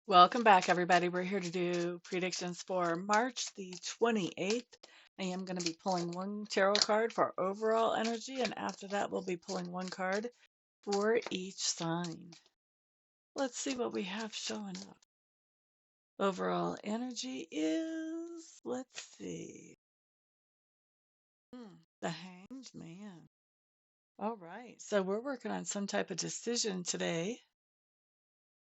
Welcome back, everybody. We're here to do predictions for March the 28th. I am going to be pulling one tarot card for overall energy, and after that, we'll be pulling one card for each sign. Let's see what we have showing up. Overall energy is, let's see, the Hanged Man. All right, so we're working on some type of decision today.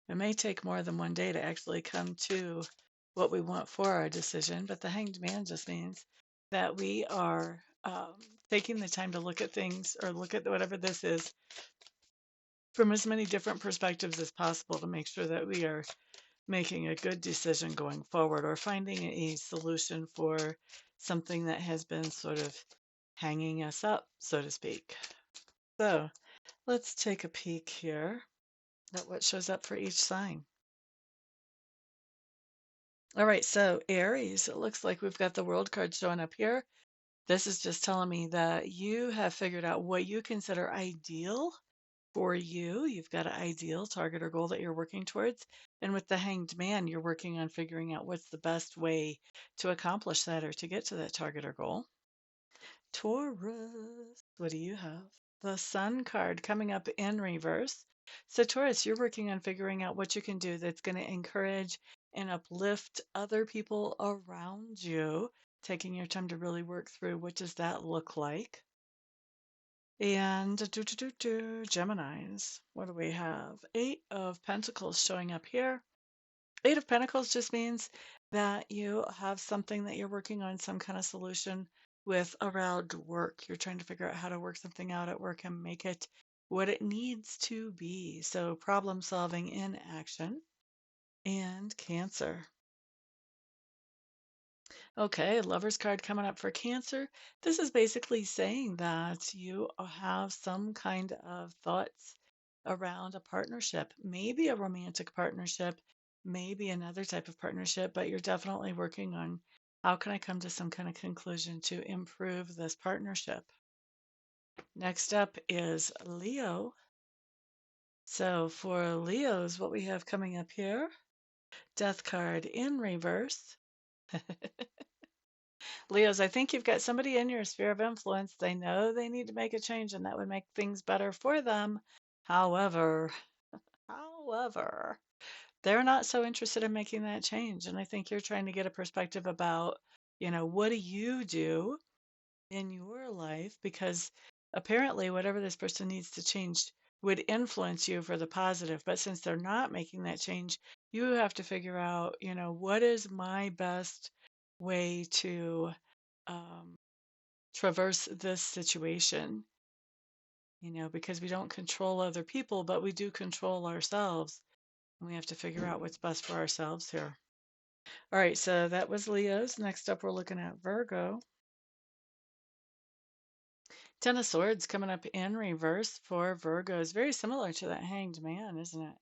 It may take more than one day to actually come to what we want for our decision, but the Hanged Man just means that we are taking the time to look at things or look at whatever this is from as many different perspectives as possible to make sure that we are making a good decision going forward or finding a solution for something that has been sort of hanging us up, so to speak. So let's take a peek here at what shows up for each sign. All right, so Aries, it looks like we've got the World card showing up here. This is just telling me that you have figured out what you consider ideal for you. You've got an ideal target or goal that you're working towards. And with the Hanged Man, you're working on figuring out what's the best way to accomplish that or to get to that target or goal. Taurus, what do you have? The Sun card coming up in reverse. So, Taurus, you're working on figuring out what you can do that's going to encourage and uplift other people around you, taking your time to really work through what does that look like. And Geminis, what do we have? Eight of Pentacles showing up here. Eight of Pentacles just means that you have something that you're working on, some kind of solution with around work. You're trying to figure out how to work something out at work and make it what it needs to be. So, problem solving in action. And Cancer. Okay, Lover's card coming up for Cancer. This is basically saying that you have some kind of thoughts around a partnership, maybe a romantic partnership, maybe another type of partnership, but you're definitely working on how can I come to some kind of conclusion to improve this partnership. Next up is Leo. So for Leos, what we have coming up here, Death card in reverse. Leos, I think you've got somebody in your sphere of influence. They know they need to make a change and that would make things better for them. However, however, they're not so interested in making that change. And I think you're trying to get a perspective about, what do you do in your life? Because apparently, whatever this person needs to change would influence you for the positive. But since they're not making that change, you have to figure out, what is my best way to um, traverse this situation, because we don't control other people, but we do control ourselves. And we have to figure out what's best for ourselves here. All right, so that was Leo's. Next up, we're looking at Virgo. Ten of Swords coming up in reverse for Virgo is very similar to that Hanged Man, isn't it?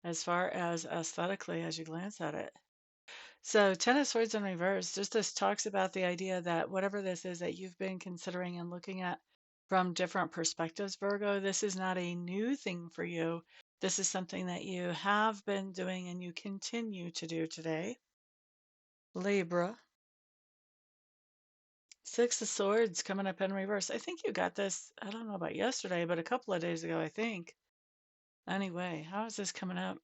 As far as aesthetically, as you glance at it. So, Ten of Swords in reverse, just this talks about the idea that whatever this is that you've been considering and looking at from different perspectives, Virgo, this is not a new thing for you. This is something that you have been doing and you continue to do today. Libra, Six of Swords coming up in reverse. I think you got this, I don't know about yesterday, but a couple of days ago, I think. Anyway, how is this coming up?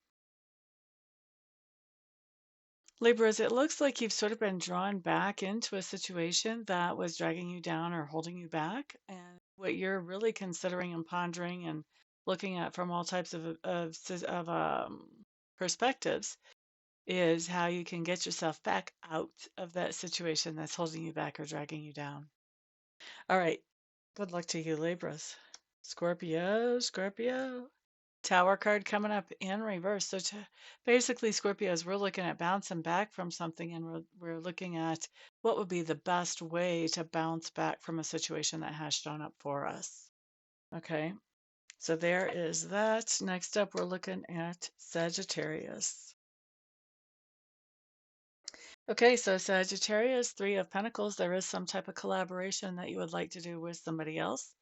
Libras, it looks like you've sort of been drawn back into a situation that was dragging you down or holding you back. And what you're really considering and pondering and looking at from all types of perspectives is how you can get yourself back out of that situation that's holding you back or dragging you down. All right. Good luck to you, Libras. Scorpio, Scorpio. Tower card coming up in reverse. So basically, Scorpios, we're looking at bouncing back from something and we're looking at what would be the best way to bounce back from a situation that has shown up for us. Okay, so there is that. Next up, we're looking at Sagittarius. Okay, so Sagittarius, Three of Pentacles, there is some type of collaboration that you would like to do with somebody else.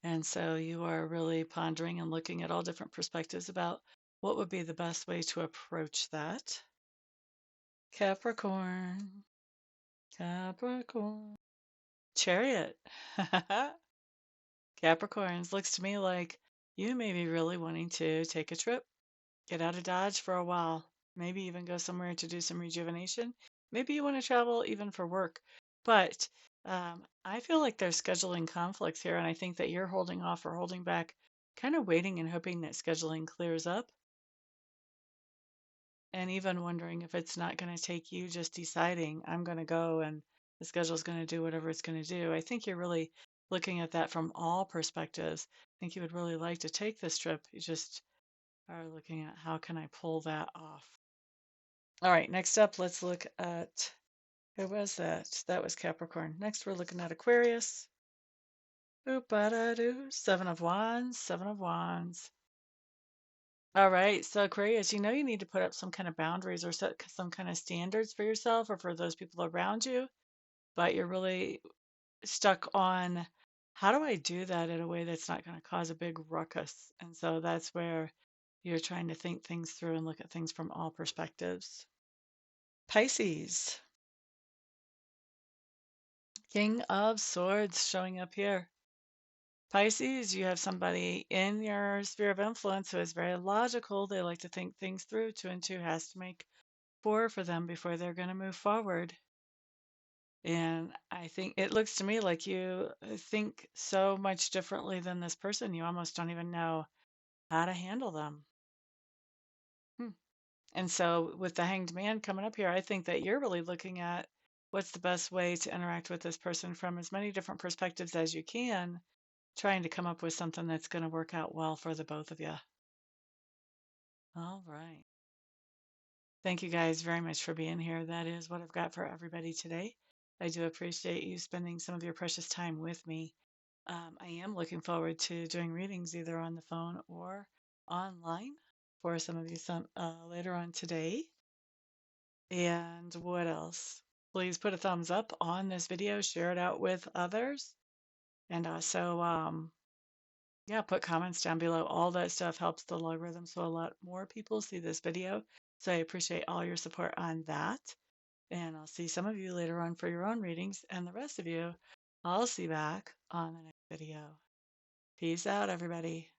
And so you are really pondering and looking at all different perspectives about What would be the best way to approach that? Capricorn, Capricorn. Chariot. Capricorns looks to me like you may be really wanting to take a trip, get out of Dodge for a while, maybe even go somewhere to do some rejuvenation. Maybe you want to travel even for work. But I feel like there's scheduling conflicts here, and I think that you're holding off or holding back, kind of waiting and hoping that scheduling clears up, and even wondering if it's not going to take you just deciding, I'm going to go and the schedule's going to do whatever it's going to do. I think you're really looking at that from all perspectives. I think you would really like to take this trip. You just are looking at how can I pull that off. All right, next up, let's look at who was that? That was Capricorn. Next, we're looking at Aquarius. Oop-a-da-doo. Seven of Wands, Seven of Wands. All right, so Aquarius, you know you need to put up some kind of boundaries or set some kind of standards for yourself or for those people around you, but you're really stuck on how do I do that in a way that's not going to cause a big ruckus? And so that's where you're trying to think things through and look at things from all perspectives. Pisces, King of Swords showing up here. Pisces, you have somebody in your sphere of influence who is very logical. They like to think things through. Two and two has to make four for them before they're going to move forward. And I think it looks to me like you think so much differently than this person. You almost don't even know how to handle them. Hmm. And so, with the Hanged Man coming up here, I think that you're really looking at what's the best way to interact with this person from as many different perspectives as you can, trying to come up with something that's going to work out well for the both of you. All right. Thank you guys very much for being here. That is what I've got for everybody today. I do appreciate you spending some of your precious time with me. I am looking forward to doing readings either on the phone or online for some of you later on today. And what else? Please put a thumbs up on this video, share it out with others, and also, yeah, put comments down below. All that stuff helps the logarithm so a lot more people see this video. So I appreciate all your support on that. And I'll see some of you later on for your own readings, and the rest of you, I'll see back on the next video. Peace out, everybody.